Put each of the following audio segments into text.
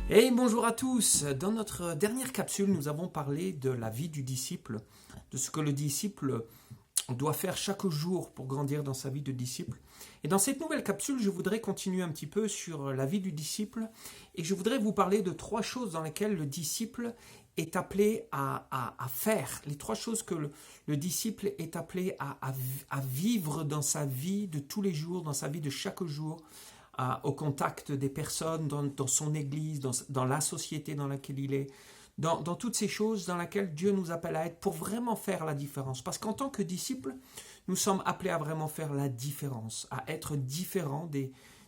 Hey, bonjour à tous. Dans notre dernière capsule, nous avons parlé de la vie du disciple, de ce que le disciple doit faire chaque jour pour grandir dans sa vie de disciple. Et dans cette nouvelle capsule, je voudrais continuer un petit peu sur la vie du disciple et je voudrais vous parler de trois choses dans lesquelles le disciple est appelé à faire, les trois choses que le disciple est appelé à vivre dans sa vie de tous les jours, dans sa vie de chaque jour, au contact des personnes, dans son église, dans la société dans laquelle il est, dans toutes ces choses dans lesquelles Dieu nous appelle à être pour vraiment faire la différence. Parce qu'en tant que disciples, nous sommes appelés à vraiment faire la différence, à être différents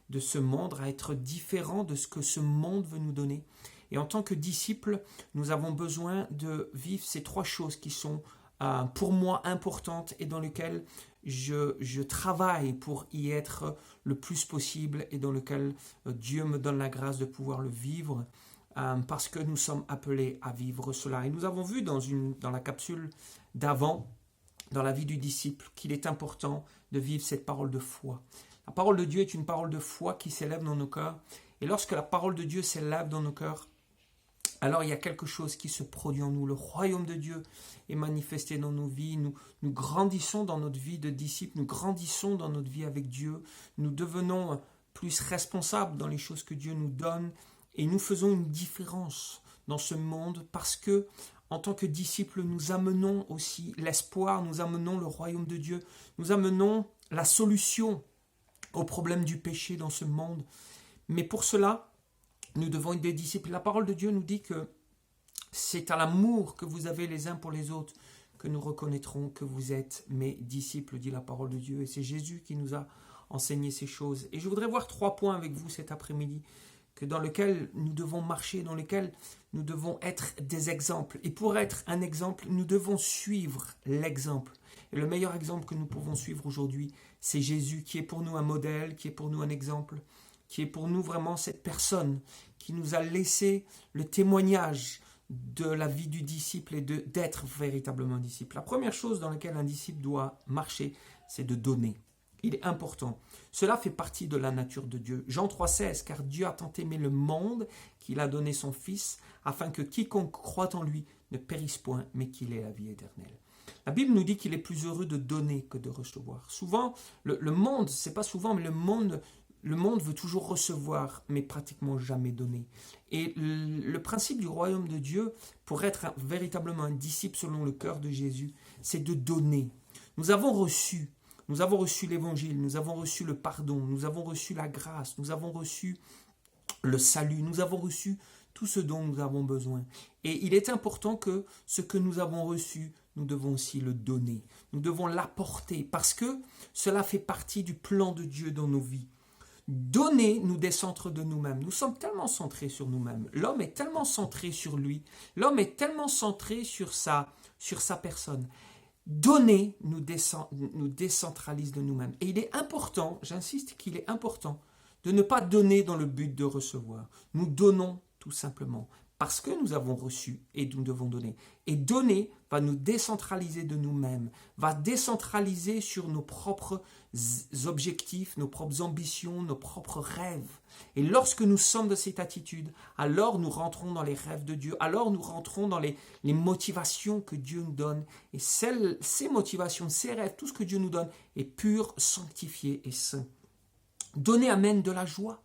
de ce monde, à être différents de ce que ce monde veut nous donner. Et en tant que disciples, nous avons besoin de vivre ces trois choses qui sont pour moi importantes et dans lesquelles je travaille pour y être le plus possible et dans lequel Dieu me donne la grâce de pouvoir le vivre parce que nous sommes appelés à vivre cela. Et nous avons vu dans la capsule d'avant, dans la vie du disciple, qu'il est important de vivre cette parole de foi. La parole de Dieu est une parole de foi qui s'élève dans nos cœurs. Et lorsque la parole de Dieu s'élève dans nos cœurs, alors il y a quelque chose qui se produit en nous. Le royaume de Dieu est manifesté dans nos vies. Nous grandissons dans notre vie de disciples. Nous grandissons dans notre vie avec Dieu. Nous devenons plus responsables dans les choses que Dieu nous donne. Et nous faisons une différence dans ce monde parce que, en tant que disciples, nous amenons aussi l'espoir, nous amenons le royaume de Dieu, nous amenons la solution au problème du péché dans ce monde. Mais pour cela, nous devons être des disciples. La parole de Dieu nous dit que c'est à l'amour que vous avez les uns pour les autres que nous reconnaîtrons que vous êtes mes disciples, dit la parole de Dieu. Et c'est Jésus qui nous a enseigné ces choses. Et je voudrais voir 3 points avec vous cet après-midi, dans lesquels nous devons marcher, dans lesquels nous devons être des exemples. Et pour être un exemple, nous devons suivre l'exemple. Et le meilleur exemple que nous pouvons suivre aujourd'hui, c'est Jésus, qui est pour nous un modèle, qui est pour nous un exemple, qui est pour nous vraiment cette personne qui nous a laissé le témoignage de la vie du disciple et d'être véritablement un disciple. La première chose dans laquelle un disciple doit marcher, c'est de donner. Il est important. Cela fait partie de la nature de Dieu. Jean 3,16, car Dieu a tant aimé le monde qu'il a donné son Fils, afin que quiconque croit en lui ne périsse point, mais qu'il ait la vie éternelle. La Bible nous dit qu'il est plus heureux de donner que de recevoir. Souvent, le monde, c'est pas souvent, mais le monde veut toujours recevoir, mais pratiquement jamais donner. Et le principe du royaume de Dieu, pour être véritablement un disciple selon le cœur de Jésus, c'est de donner. Nous avons reçu l'évangile, nous avons reçu le pardon, nous avons reçu la grâce, nous avons reçu le salut, nous avons reçu tout ce dont nous avons besoin. Et il est important que ce que nous avons reçu, nous devons aussi le donner. Nous devons l'apporter parce que cela fait partie du plan de Dieu dans nos vies. Donner nous décentre de nous-mêmes. Nous sommes tellement centrés sur nous-mêmes. L'homme est tellement centré sur lui. L'homme est tellement centré sur sa personne. Donner nous décentralise de nous-mêmes. Et il est important, j'insiste qu'il est important, de ne pas donner dans le but de recevoir. Nous donnons tout simplement parce que nous avons reçu et nous devons donner. Et donner va nous décentraliser de nous-mêmes, va décentraliser sur nos propres objectifs, nos propres ambitions, nos propres rêves. Et lorsque nous sommes de cette attitude, alors nous rentrons dans les rêves de Dieu, alors nous rentrons dans les motivations que Dieu nous donne. Et ces motivations, ces rêves, tout ce que Dieu nous donne est pur, sanctifié et saint. Donner amène de la joie.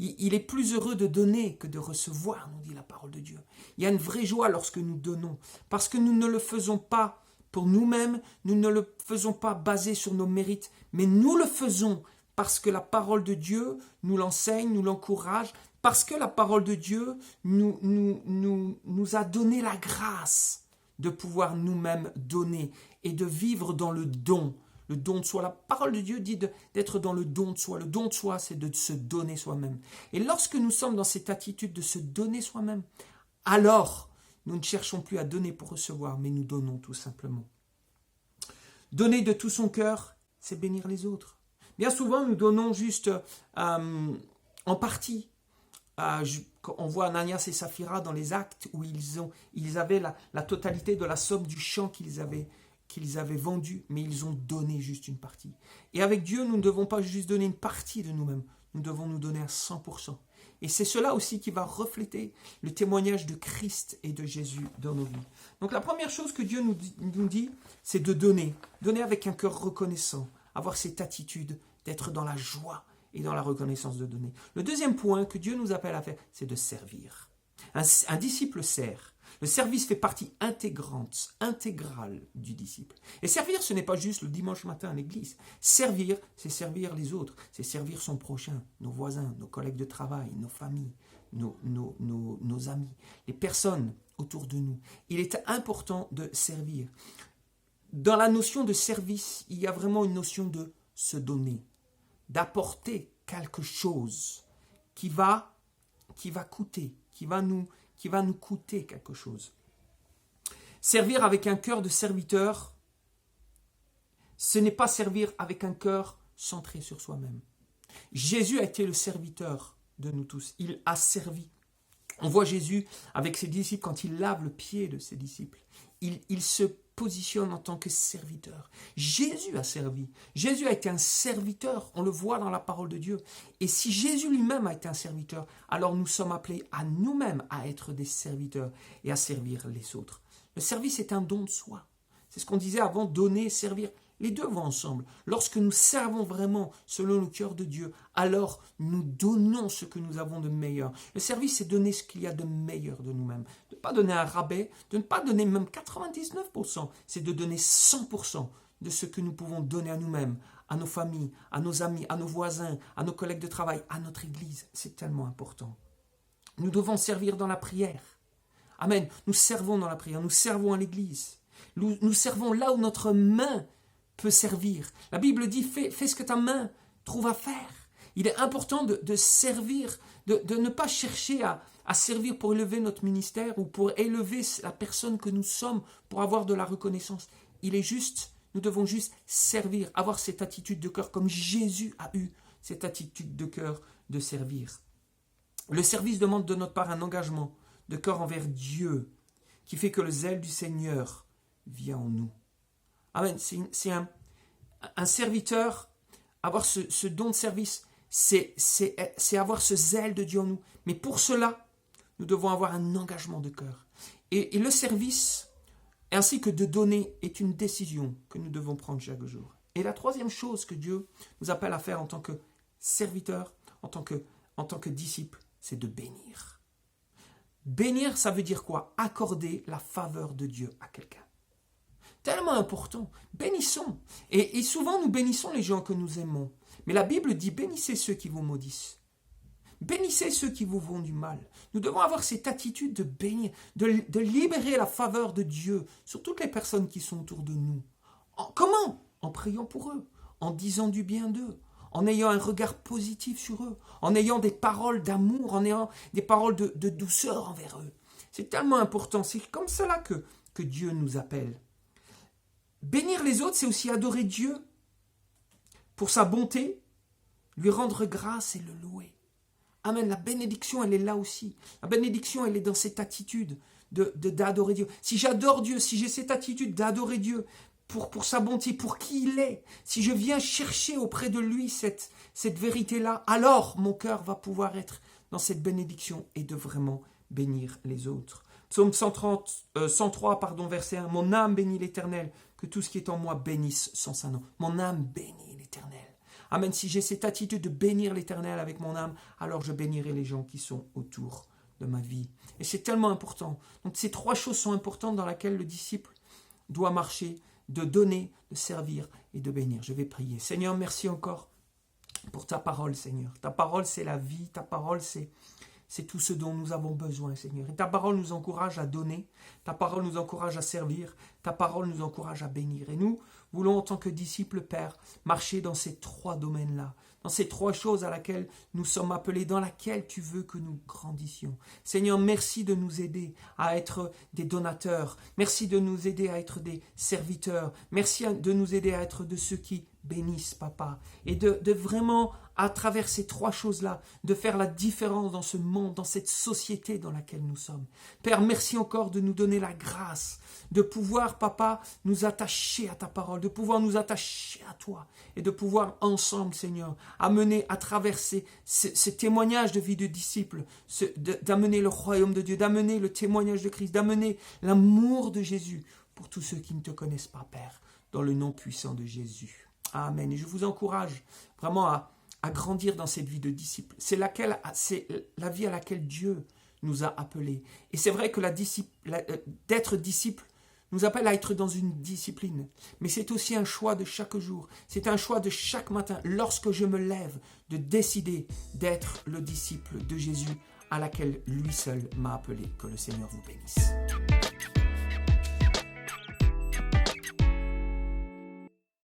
Il est plus heureux de donner que de recevoir, nous dit la parole de Dieu. Il y a une vraie joie lorsque nous donnons, parce que nous ne le faisons pas pour nous-mêmes, nous ne le faisons pas basé sur nos mérites, mais nous le faisons parce que la parole de Dieu nous l'enseigne, nous l'encourage, parce que la parole de Dieu nous a donné la grâce de pouvoir nous-mêmes donner et de vivre dans le don. Le don de soi. La parole de Dieu dit d'être dans le don de soi. Le don de soi, c'est de se donner soi-même. Et lorsque nous sommes dans cette attitude de se donner soi-même, alors nous ne cherchons plus à donner pour recevoir, mais nous donnons tout simplement. Donner de tout son cœur, c'est bénir les autres. Bien souvent, nous donnons juste en partie. On voit Ananias et Saphira dans les actes où ils avaient la totalité de la somme du champ qu'ils avaient vendu, mais ils ont donné juste une partie. Et avec Dieu, nous ne devons pas juste donner une partie de nous-mêmes, nous devons nous donner à 100%. Et c'est cela aussi qui va refléter le témoignage de Christ et de Jésus dans nos vies. Donc la première chose que Dieu nous dit, c'est de donner. Donner avec un cœur reconnaissant. Avoir cette attitude d'être dans la joie et dans la reconnaissance de donner. Le deuxième point que Dieu nous appelle à faire, c'est de servir. Un disciple sert. Le service fait partie intégrale du disciple. Et servir, ce n'est pas juste le dimanche matin à l'église. Servir, c'est servir les autres. C'est servir son prochain, nos voisins, nos collègues de travail, nos familles, nos amis, les personnes autour de nous. Il est important de servir. Dans la notion de service, il y a vraiment une notion de se donner, d'apporter quelque chose qui va coûter, qui va nous coûter quelque chose. Servir avec un cœur de serviteur, ce n'est pas servir avec un cœur centré sur soi-même. Jésus a été le serviteur de nous tous. Il a servi. On voit Jésus avec ses disciples quand il lave le pied de ses disciples. Il se positionne en tant que serviteur. Jésus a servi. Jésus a été un serviteur. On le voit dans la parole de Dieu. Et si Jésus lui-même a été un serviteur, alors nous sommes appelés à nous-mêmes à être des serviteurs et à servir les autres. Le service est un don de soi. C'est ce qu'on disait avant, donner, servir. Les deux vont ensemble. Lorsque nous servons vraiment selon le cœur de Dieu, alors nous donnons ce que nous avons de meilleur. Le service, c'est donner ce qu'il y a de meilleur de nous-mêmes. De ne pas donner un rabais, de ne pas donner même 99%, c'est de donner 100% de ce que nous pouvons donner à nous-mêmes, à nos familles, à nos amis, à nos voisins, à nos collègues de travail, à notre Église. C'est tellement important. Nous devons servir dans la prière. Amen. Nous servons dans la prière, nous servons à l'Église. Nous servons là où notre main peut servir. La Bible dit, fais ce que ta main trouve à faire. Il est important de servir, de ne pas chercher à servir pour élever notre ministère ou pour élever la personne que nous sommes, pour avoir de la reconnaissance. Nous devons juste servir, avoir cette attitude de cœur comme Jésus a eu cette attitude de cœur de servir. Le service demande de notre part un engagement de cœur envers Dieu qui fait que le zèle du Seigneur vient en nous. Amen. C'est un serviteur, avoir ce don de service, c'est avoir ce zèle de Dieu en nous. Mais pour cela, nous devons avoir un engagement de cœur. Et le service, ainsi que de donner, est une décision que nous devons prendre chaque jour. Et la troisième chose que Dieu nous appelle à faire en tant que serviteur, en tant que disciple, c'est de bénir. Bénir, ça veut dire quoi? Accorder la faveur de Dieu à quelqu'un. Tellement important. Bénissons. Et souvent, nous bénissons les gens que nous aimons. Mais la Bible dit, bénissez ceux qui vous maudissent. Bénissez ceux qui vous font du mal. Nous devons avoir cette attitude de bénir, de libérer la faveur de Dieu sur toutes les personnes qui sont autour de nous. Comment? En priant pour eux, en disant du bien d'eux, en ayant un regard positif sur eux, en ayant des paroles d'amour, en ayant des paroles de douceur envers eux. C'est tellement important. C'est comme cela que Dieu nous appelle. Bénir les autres, c'est aussi adorer Dieu pour sa bonté, lui rendre grâce et le louer. Amen. La bénédiction, elle est là aussi. La bénédiction, elle est dans cette attitude d'adorer Dieu. Si j'adore Dieu, si j'ai cette attitude d'adorer Dieu pour sa bonté, pour qui il est, si je viens chercher auprès de lui cette vérité-là, alors mon cœur va pouvoir être dans cette bénédiction et de vraiment bénir les autres. Psaume 103, verset 1. Mon âme bénit l'Éternel, que tout ce qui est en moi bénisse son saint nom. Mon âme bénit l'Éternel. Amen. Si j'ai cette attitude de bénir l'Éternel avec mon âme, alors je bénirai les gens qui sont autour de ma vie. Et c'est tellement important. Donc ces trois choses sont importantes dans lesquelles le disciple doit marcher, de donner, de servir et de bénir. Je vais prier. Seigneur, merci encore pour ta parole, Seigneur. Ta parole, c'est la vie. Ta parole, c'est tout ce dont nous avons besoin, Seigneur. Et ta parole nous encourage à donner. Ta parole nous encourage à servir. Ta parole nous encourage à bénir. Et nous voulons, en tant que disciples, Père, marcher dans ces trois domaines-là, dans ces trois choses à laquelle nous sommes appelés, dans laquelle tu veux que nous grandissions. Seigneur, merci de nous aider à être des donateurs. Merci de nous aider à être des serviteurs. Merci de nous aider à être de ceux qui bénisse, papa, et de vraiment, à travers ces 3 choses-là, de faire la différence dans ce monde, dans cette société dans laquelle nous sommes. Père, merci encore de nous donner la grâce, de pouvoir, papa, nous attacher à ta parole, de pouvoir nous attacher à toi, et de pouvoir ensemble, Seigneur, amener à travers ces témoignages de vie de disciples, d'amener le royaume de Dieu, d'amener le témoignage de Christ, d'amener l'amour de Jésus pour tous ceux qui ne te connaissent pas, Père, dans le nom puissant de Jésus. Amen. Et je vous encourage vraiment à grandir dans cette vie de disciple. C'est la vie à laquelle Dieu nous a appelés. Et c'est vrai que d'être disciple nous appelle à être dans une discipline. Mais c'est aussi un choix de chaque jour. C'est un choix de chaque matin, lorsque je me lève, de décider d'être le disciple de Jésus à laquelle lui seul m'a appelé. Que le Seigneur vous bénisse.